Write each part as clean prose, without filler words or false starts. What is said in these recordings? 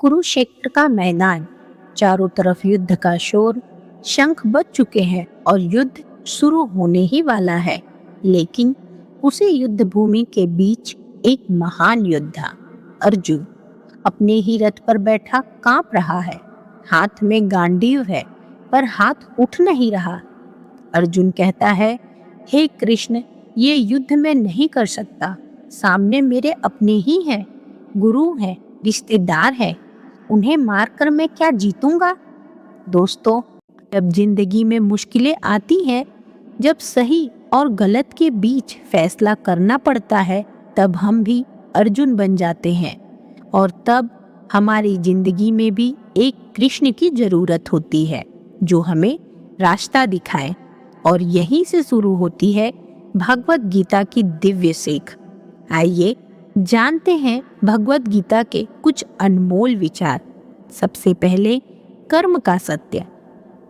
कुरुक्षेत्र का मैदान, चारों तरफ युद्ध का शोर, शंख बज चुके हैं और युद्ध शुरू होने ही वाला है। लेकिन उसी युद्ध भूमि के बीच एक महान योद्धा अर्जुन अपने ही रथ पर बैठा कांप रहा है। हाथ में गांडीव है पर हाथ उठ नहीं रहा। अर्जुन कहता है, हे कृष्ण, ये युद्ध मैं नहीं कर सकता। सामने मेरे अपने ही हैं, गुरु हैं, रिश्तेदार हैं। उन्हें मारकर मैं क्या जीतूंगा। दोस्तों, जब जिंदगी में मुश्किलें आती हैं, जब सही और गलत के बीच फैसला करना पड़ता है, तब हम भी अर्जुन बन जाते हैं। और तब हमारी जिंदगी में भी एक कृष्ण की जरूरत होती है जो हमें रास्ता दिखाए। और यहीं से शुरू होती है भगवत गीता की दिव्य सीख। आइए जानते हैं भगवत गीता के कुछ अनमोल विचार। सबसे पहले कर्म का सत्य।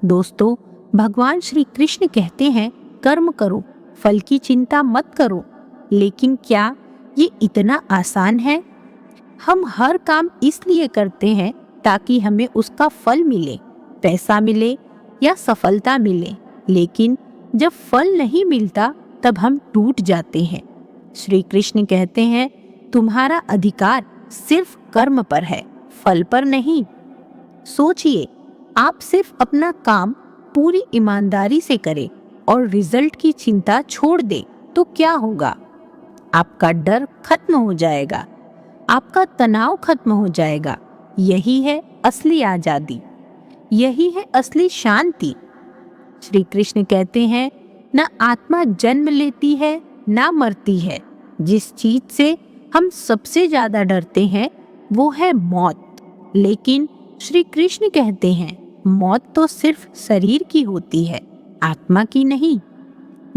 दोस्तों, भगवान श्री कृष्ण कहते हैं, कर्म करो, फल की चिंता मत करो। लेकिन क्या ये इतना आसान है? हम हर काम इसलिए करते हैं ताकि हमें उसका फल मिले, पैसा मिले या सफलता मिले। लेकिन जब फल नहीं मिलता तब हम टूट जाते हैं। श्री कृष्ण कहते हैं, तुम्हारा अधिकार सिर्फ कर्म पर है, फल पर नहीं। सोचिए, आप सिर्फ अपना काम पूरी ईमानदारी से करें और रिजल्ट की चिंता छोड़ दें तो क्या होगा? आपका डर खत्म हो जाएगा, आपका तनाव खत्म हो जाएगा। यही है असली आजादी, यही है असली शांति। श्री कृष्ण कहते हैं, न आत्मा जन्म लेती है ना मरती है। जिस चीज से हम सबसे ज्यादा डरते हैं वो है मौत। लेकिन श्री कृष्ण कहते हैं, मौत तो सिर्फ शरीर की होती है, आत्मा की नहीं।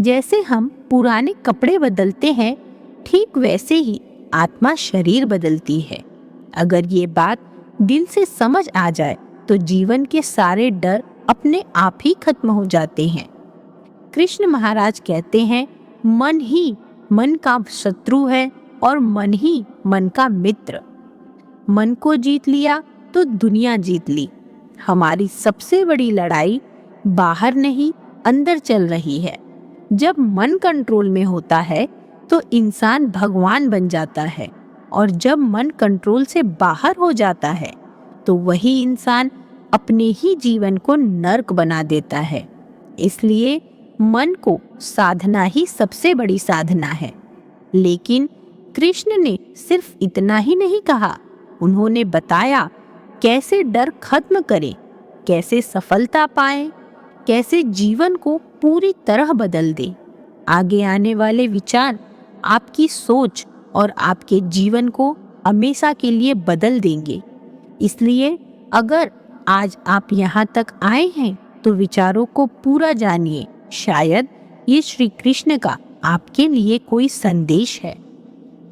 जैसे हम पुराने कपड़े बदलते हैं, ठीक वैसे ही आत्मा शरीर बदलती है। अगर ये बात दिल से समझ आ जाए तो जीवन के सारे डर अपने आप ही खत्म हो जाते हैं। कृष्ण महाराज कहते हैं, मन ही मन का शत्रु है और मन ही मन का मित्र। मन को जीत लिया तो दुनिया जीत ली। हमारी सबसे बड़ी लड़ाई बाहर नहीं, अंदर चल रही है। जब मन कंट्रोल में होता है तो इंसान भगवान बन जाता है, और जब मन कंट्रोल से बाहर हो जाता है तो वही इंसान अपने ही जीवन को नर्क बना देता है। इसलिए मन को साधना ही सबसे बड़ी साधना है। लेकिन कृष्ण ने सिर्फ इतना ही नहीं कहा, उन्होंने बताया कैसे डर खत्म करें, कैसे सफलता पाएं, कैसे जीवन को पूरी तरह बदल दें। आगे आने वाले विचार आपकी सोच और आपके जीवन को हमेशा के लिए बदल देंगे। इसलिए अगर आज आप यहाँ तक आए हैं तो विचारों को पूरा जानिए। शायद ये श्री कृष्ण का आपके लिए कोई संदेश है।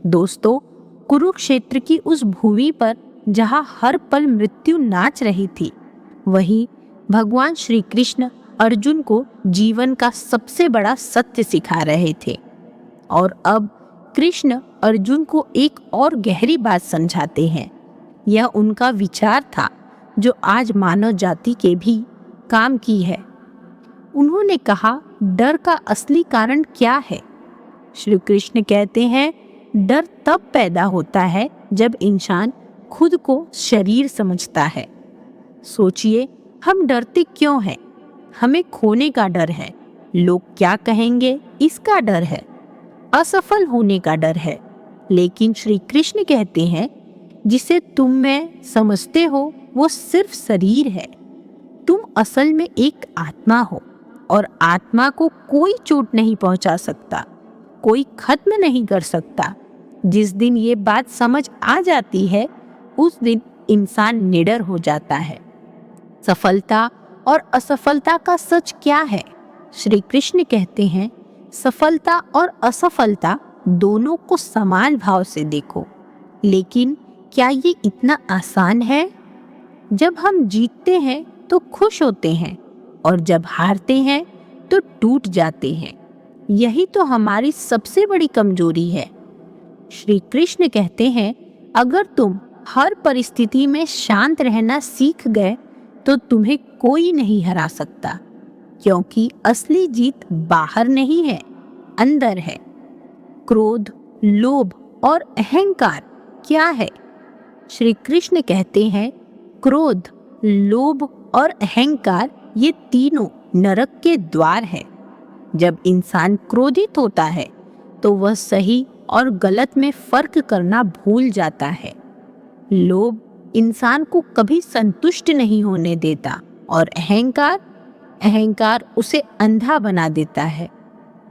दोस्तों, कुरुक्षेत्र की उस भूमि पर जहाँ हर पल मृत्यु नाच रही थी, वहीं भगवान श्री कृष्ण अर्जुन को जीवन का सबसे बड़ा सत्य सिखा रहे थे। और अब कृष्ण अर्जुन को एक और गहरी बात समझाते हैं। यह उनका विचार था जो आज मानव जाति के भी काम की है। उन्होंने कहा, डर का असली कारण क्या है? श्री कृष्ण कहते हैं, डर तब पैदा होता है जब इंसान खुद को शरीर समझता है। सोचिए, हम डरते क्यों हैं? हमें खोने का डर है, लोग क्या कहेंगे इसका डर है, असफल होने का डर है। लेकिन श्री कृष्ण कहते हैं, जिसे तुम मैं समझते हो वो सिर्फ शरीर है। तुम असल में एक आत्मा हो, और आत्मा को कोई चोट नहीं पहुंचा सकता, कोई खत्म नहीं कर सकता। जिस दिन ये बात समझ आ जाती है, उस दिन इंसान निडर हो जाता है। सफलता और असफलता का सच क्या है? श्री कृष्ण कहते हैं, सफलता और असफलता दोनों को समान भाव से देखो। लेकिन क्या ये इतना आसान है? जब हम जीतते हैं तो खुश होते हैं, और जब हारते हैं तो टूट जाते हैं। यही तो हमारी सबसे बड़ी कमजोरी है। श्री कृष्ण कहते हैं, अगर तुम हर परिस्थिति में शांत रहना सीख गए तो तुम्हें कोई नहीं हरा सकता, क्योंकि असली जीत बाहर नहीं है, अंदर है। क्रोध, लोभ और अहंकार क्या है? श्री कृष्ण कहते हैं, क्रोध, लोभ और अहंकार ये तीनों नरक के द्वार हैं। जब इंसान क्रोधित होता है तो वह सही और गलत में फर्क करना भूल जाता है। लोभ इंसान को कभी संतुष्ट नहीं होने देता और अहंकार उसे अंधा बना देता है।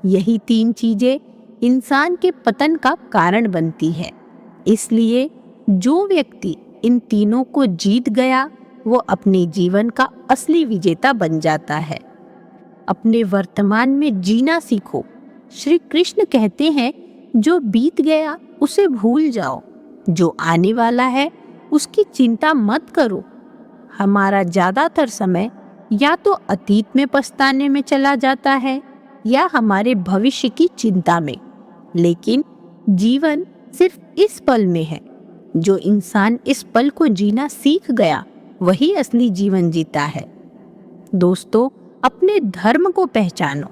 यही तीन चीजें इंसान के पतन का कारण बनती है। इसलिए जो व्यक्ति इन तीनों को जीत गया वो अपने जीवन का असली विजेता बन जाता है। अपने वर्तमान में जीना सीखो। श्री कृष्ण कहते हैं, जो बीत गया उसे भूल जाओ, जो आने वाला है उसकी चिंता मत करो। हमारा ज़्यादातर समय या तो अतीत में पछताने में चला जाता है या हमारे भविष्य की चिंता में, लेकिन जीवन सिर्फ इस पल में है। जो इंसान इस पल को जीना सीख गया वही असली जीवन जीता है। दोस्तों, अपने धर्म को पहचानो।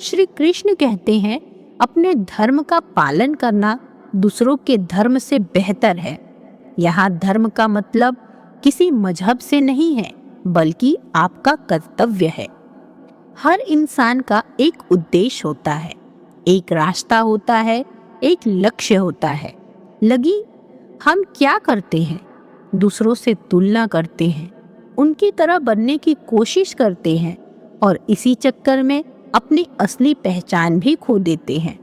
श्री कृष्ण कहते हैं, अपने धर्म का पालन करना दूसरों के धर्म से बेहतर है। यहाँ धर्म का मतलब किसी मजहब से नहीं है, बल्कि आपका कर्तव्य है। हर इंसान का एक उद्देश्य होता है, एक रास्ता होता है, एक लक्ष्य होता है। लगी हम क्या करते हैं? दूसरों से तुलना करते हैं, उनकी तरह बनने की कोशिश करते हैं और इसी चक्कर में अपनी असली पहचान भी खो देते हैं।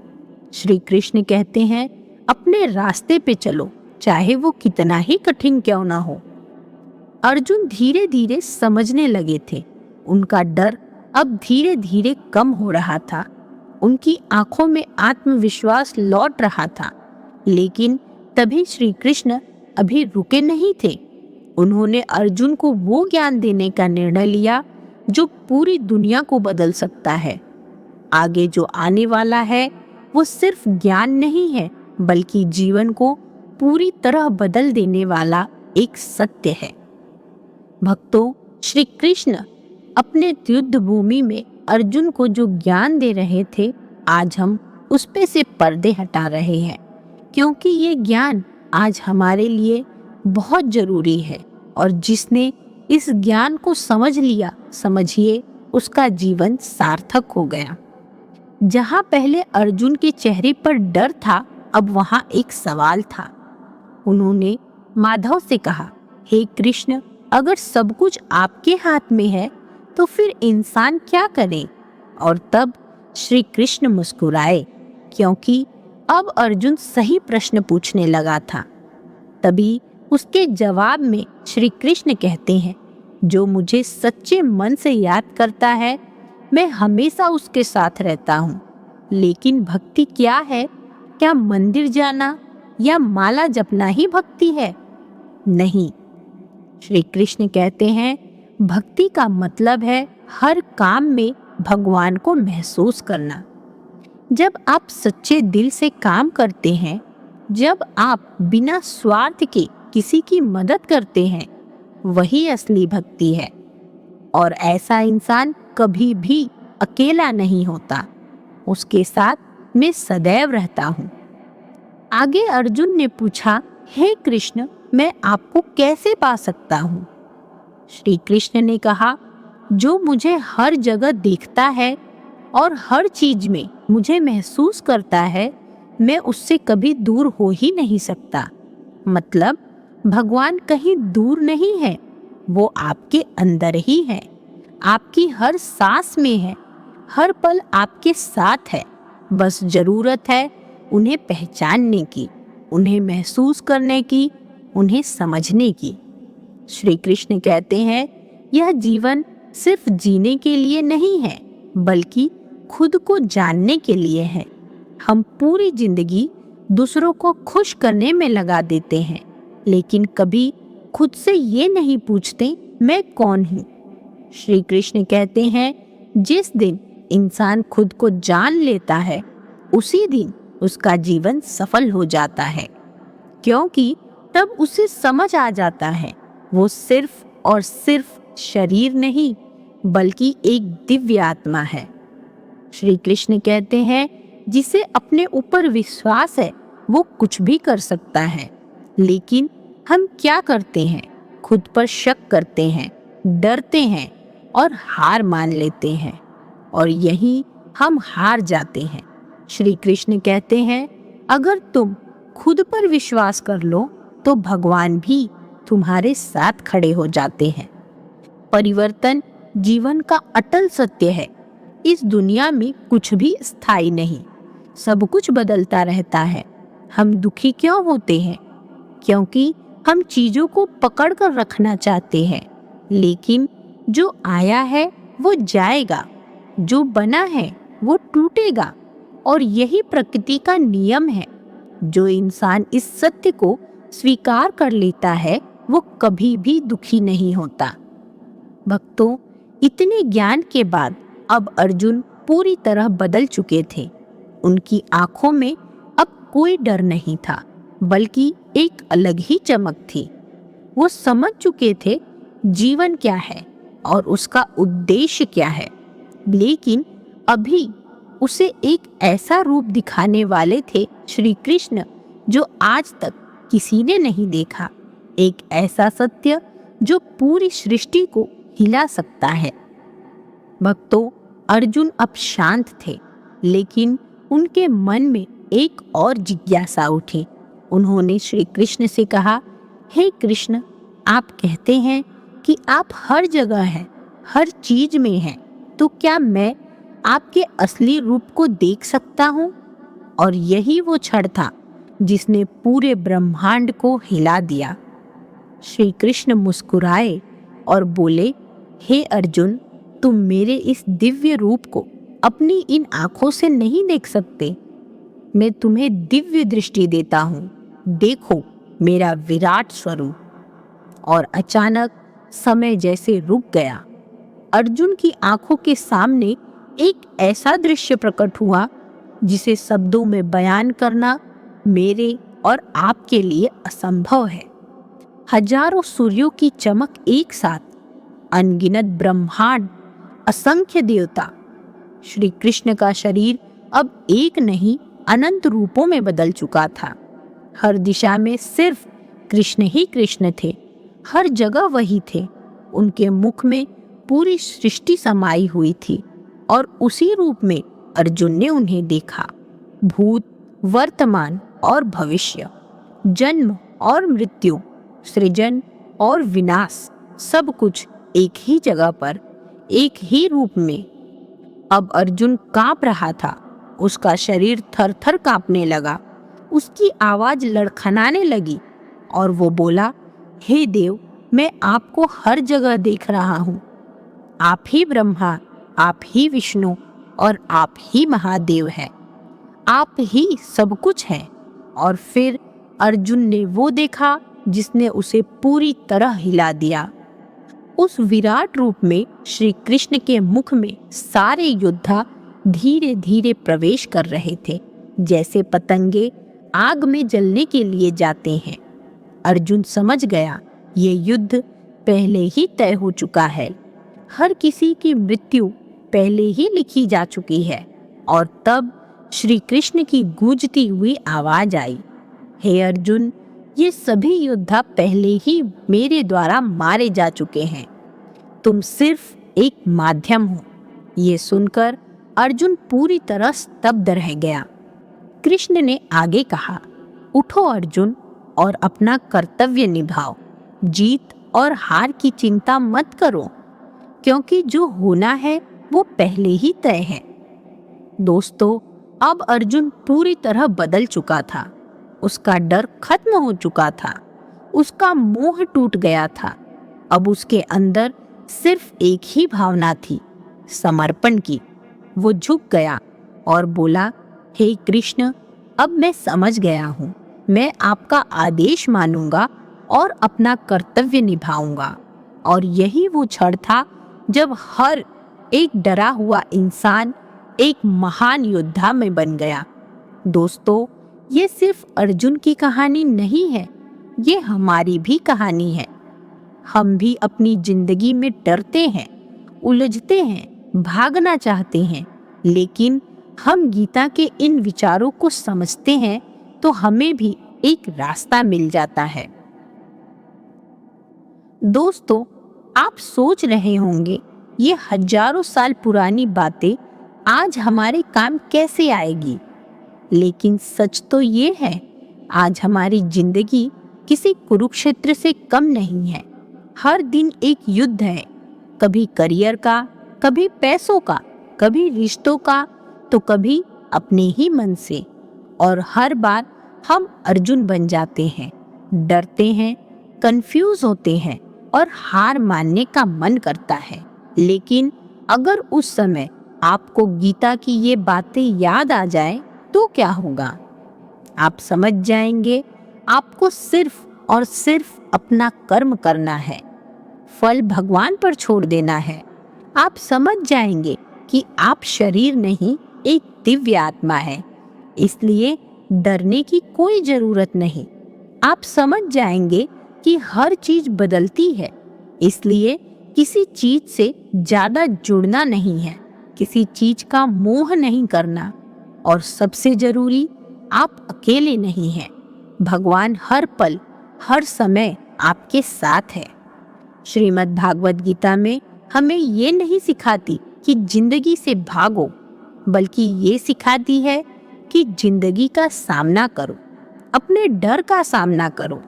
श्री कृष्ण कहते हैं, अपने रास्ते पे चलो, चाहे वो कितना ही कठिन क्यों ना हो। अर्जुन धीरे धीरे समझने लगे थे। उनका डर अब धीरे धीरे कम हो रहा था। उनकी आंखों में आत्मविश्वास लौट रहा था। लेकिन तभी श्री कृष्ण अभी रुके नहीं थे। उन्होंने अर्जुन को वो ज्ञान देने का निर्णय लिया जो पूरी दुनिया को बदल सकता है। आगे जो आने वाला है वो सिर्फ ज्ञान नहीं है, बल्कि जीवन को पूरी तरह बदल देने वाला एक सत्य है। भक्तों, श्री कृष्ण अपने युद्ध भूमि में अर्जुन को जो ज्ञान दे रहे थे, आज हम उस पे से पर्दे हटा रहे हैं, क्योंकि ये ज्ञान आज हमारे लिए बहुत जरूरी है। और जिसने इस ज्ञान को समझ लिया, समझिए उसका जीवन सार्थक हो गया। जहाँ पहले अर्जुन के चेहरे पर डर था, अब वहाँ एक सवाल था। उन्होंने माधव से कहा, हे कृष्ण, अगर सब कुछ आपके हाथ में है तो फिर इंसान क्या करे? और तब श्री कृष्ण मुस्कुराए, क्योंकि अब अर्जुन सही प्रश्न पूछने लगा था। तभी उसके जवाब में श्री कृष्ण कहते हैं, जो मुझे सच्चे मन से याद करता है, मैं हमेशा उसके साथ रहता हूँ। लेकिन भक्ति क्या है? क्या मंदिर जाना या माला जपना ही भक्ति है? नहीं। श्री कृष्ण कहते हैं, भक्ति का मतलब है हर काम में भगवान को महसूस करना। जब आप सच्चे दिल से काम करते हैं, जब आप बिना स्वार्थ के किसी की मदद करते हैं, वही असली भक्ति है। और ऐसा इंसान कभी भी अकेला नहीं होता, उसके साथ मैं सदैव रहता हूँ। आगे अर्जुन ने पूछा, हे कृष्ण, मैं आपको कैसे पा सकता हूँ? श्री कृष्ण ने कहा, जो मुझे हर जगह देखता है और हर चीज में मुझे महसूस करता है, मैं उससे कभी दूर हो ही नहीं सकता। मतलब भगवान कहीं दूर नहीं है, वो आपके अंदर ही है, आपकी हर सांस में है, हर पल आपके साथ है। बस जरूरत है उन्हें पहचानने की, उन्हें महसूस करने की, उन्हें समझने की। श्री कृष्ण कहते हैं, यह जीवन सिर्फ जीने के लिए नहीं है, बल्कि खुद को जानने के लिए है। हम पूरी जिंदगी दूसरों को खुश करने में लगा देते हैं, लेकिन कभी खुद से ये नहीं पूछते, मैं कौन हूँ? श्री कृष्ण कहते हैं, जिस दिन इंसान खुद को जान लेता है, उसी दिन उसका जीवन सफल हो जाता है। क्योंकि तब उसे समझ आ जाता है वो सिर्फ और सिर्फ शरीर नहीं बल्कि एक दिव्य आत्मा है। श्री कृष्ण कहते हैं जिसे अपने ऊपर विश्वास है वो कुछ भी कर सकता है, लेकिन हम क्या करते हैं? खुद पर शक करते हैं, डरते हैं और हार मान लेते हैं, और यही हम हार जाते हैं। श्री कृष्ण कहते हैं अगर तुम खुद पर विश्वास कर लो तो भगवान भी तुम्हारे साथ खड़े हो जाते हैं। परिवर्तन जीवन का अटल सत्य है। इस दुनिया में कुछ भी स्थायी नहीं, सब कुछ बदलता रहता है। हम दुखी क्यों होते हैं? क्योंकि हम चीजों को पकड़ कर रखना चाहते हैं, लेकिन जो आया है वो जाएगा, जो बना है वो टूटेगा, और यही प्रकृति का नियम है। जो इंसान इस सत्य को स्वीकार कर लेता है वो कभी भी दुखी नहीं होता। भक्तों, इतने ज्ञान के बाद अब अर्जुन पूरी तरह बदल चुके थे। उनकी आंखों में अब कोई डर नहीं था, बल्कि एक अलग ही चमक थी। वो समझ चुके थे जीवन क्या है और उसका उद्देश्य क्या है, लेकिन अभी उसे एक ऐसा रूप दिखाने वाले थे श्री कृष्ण जो आज तक किसी ने नहीं देखा। एक ऐसा सत्य जो पूरी सृष्टि को हिला सकता है। भक्तों, अर्जुन अब शांत थे, लेकिन उनके मन में एक और जिज्ञासा उठी। उन्होंने श्री कृष्ण से कहा, हे कृष्ण, आप कहते हैं कि आप हर जगह हैं, हर चीज में हैं, तो क्या मैं आपके असली रूप को देख सकता हूँ? और यही वो क्षण था जिसने पूरे ब्रह्मांड को हिला दिया। श्री कृष्ण मुस्कुराए और बोले, हे अर्जुन, तुम मेरे इस दिव्य रूप को अपनी इन आंखों से नहीं देख सकते। मैं तुम्हें दिव्य दृष्टि देता हूँ, देखो मेरा विराट स्वरूप। और अचानक समय जैसे रुक गया। अर्जुन की आंखों के सामने एक ऐसा दृश्य प्रकट हुआ जिसे शब्दों में बयान करना मेरे और आपके लिए असंभव है। हजारों सूर्यों की चमक एक साथ, अनगिनत ब्रह्मांड, असंख्य देवता। श्री कृष्ण का शरीर अब एक नहीं अनंत रूपों में बदल चुका था। हर दिशा में सिर्फ कृष्ण ही कृष्ण थे, हर जगह वही थे। उनके मुख में पूरी सृष्टि समाई हुई थी और उसी रूप में अर्जुन ने उन्हें देखा। भूत, वर्तमान और भविष्य, जन्म और मृत्यु, सृजन और विनाश, सब कुछ एक ही जगह पर, एक ही रूप में। अब अर्जुन कांप रहा था, उसका शरीर थर-थर कांपने लगा, उसकी आवाज लड़खड़ाने लगी और वो बोला, हे देव, मैं आपको हर जगह देख रहा हूँ। आप ही ब्रह्मा, आप ही विष्णु और आप ही महादेव हैं। आप ही सब कुछ हैं। और फिर अर्जुन ने वो देखा जिसने उसे पूरी तरह हिला दिया। उस विराट रूप में श्री कृष्ण के मुख में सारे योद्धा धीरे धीरे प्रवेश कर रहे थे, जैसे पतंगे आग में जलने के लिए जाते हैं। अर्जुन समझ गया, ये युद्ध पहले ही तय हो चुका है। हर किसी की मृत्यु पहले ही लिखी जा चुकी है। और तब श्री कृष्ण की गूंजती हुई आवाज आई, हे अर्जुन, ये सभी योद्धा पहले ही मेरे द्वारा मारे जा चुके हैं। तुम सिर्फ एक माध्यम हो। ये सुनकर अर्जुन पूरी तरह स्तब्ध रह गया। कृष्ण ने आगे कहा, उठो अर्जुन और अपना कर्तव्य निभाओ। जीत और हार की चिंता मत करो, क्योंकि जो होना है वो पहले ही तय है। दोस्तों, अब अर्जुन पूरी तरह बदल चुका था। उसका डर खत्म हो चुका था, उसका मोह टूट गया था। अब उसके अंदर सिर्फ एक ही भावना थी, समर्पण की। वो झुक गया और बोला, हे कृष्ण, अब मैं समझ गया हूँ। मैं आपका आदेश मानूंगा और अपना कर्तव्य निभाऊंगा। और यही वो क्षण था जब हर एक डरा हुआ इंसान एक महान योद्धा में बन गया। दोस्तों, ये सिर्फ अर्जुन की कहानी नहीं है, ये हमारी भी कहानी है। हम भी अपनी जिंदगी में डरते हैं, उलझते हैं, भागना चाहते हैं, लेकिन हम गीता के इन विचारों को समझते हैं तो हमें भी एक रास्ता मिल जाता है। दोस्तों, आप सोच रहे होंगे ये हजारों साल पुरानी बातें आज हमारे काम कैसे आएगी, लेकिन सच तो ये है, आज हमारी जिंदगी किसी कुरुक्षेत्र से कम नहीं है। हर दिन एक युद्ध है, कभी करियर का, कभी पैसों का, कभी रिश्तों का, तो कभी अपने ही मन से। और हर बार हम अर्जुन बन जाते हैं, डरते हैं, कंफ्यूज होते हैं और हार मानने का मन करता है। लेकिन अगर उस समय आपको गीता की ये बातें याद आ जाए तो क्या होगा? आप समझ जाएंगे आपको सिर्फ और सिर्फ अपना कर्म करना है, फल भगवान पर छोड़ देना है। आप समझ जाएंगे कि आप शरीर नहीं, एक दिव्य आत्मा है, इसलिए डरने की कोई जरूरत नहीं। आप समझ जाएंगे कि हर चीज बदलती है, इसलिए किसी चीज से ज्यादा जुड़ना नहीं है, किसी चीज का मोह नहीं करना, और सबसे जरूरी, आप अकेले नहीं हैं। भगवान हर पल, हर समय आपके साथ है। श्रीमद् भागवत गीता में हमें ये नहीं सिखाती कि जिंदगी से भागो, बल्कि ये सिखाती है कि जिंदगी का सामना करो, अपने डर का सामना करो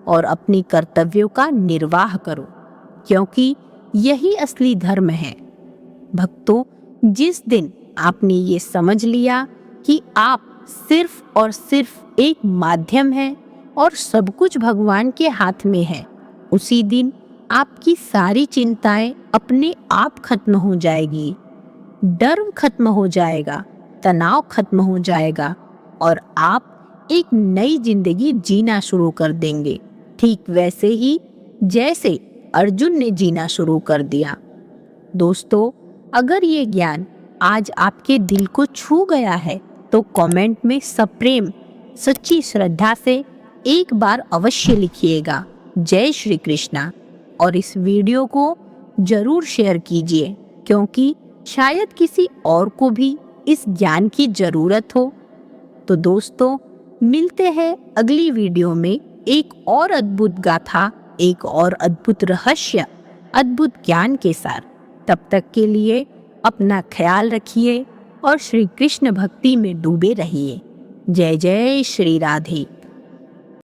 और अपनी कर्तव्यों का निर्वाह करो, क्योंकि यही असली धर्म है। भक्तों, जिस दिन आपने ये समझ लिया कि आप सिर्फ और सिर्फ एक माध्यम हैं और सब कुछ भगवान के हाथ में है, उसी दिन आपकी सारी चिंताएं अपने आप खत्म हो जाएगी, डर खत्म हो जाएगा, तनाव खत्म हो जाएगा और आप एक नई जिंदगी जीना शुरू कर देंगे, ठीक वैसे ही जैसे अर्जुन ने जीना शुरू कर दिया। दोस्तों, अगर ये ज्ञान आज आपके दिल को छू गया है तो कमेंट में सप्रेम, सच्ची श्रद्धा से एक बार अवश्य लिखिएगा, जय श्री कृष्णा। और इस वीडियो को जरूर शेयर कीजिए, क्योंकि शायद किसी और को भी इस ज्ञान की जरूरत हो। तो दोस्तों, मिलते हैं अगली वीडियो में एक और अद्भुत गाथा, एक और अद्भुत रहस्य, अद्भुत ज्ञान के साथ। तब तक के लिए अपना ख्याल रखिए और श्री कृष्ण भक्ति में डूबे रहिए। जय जय श्री राधे।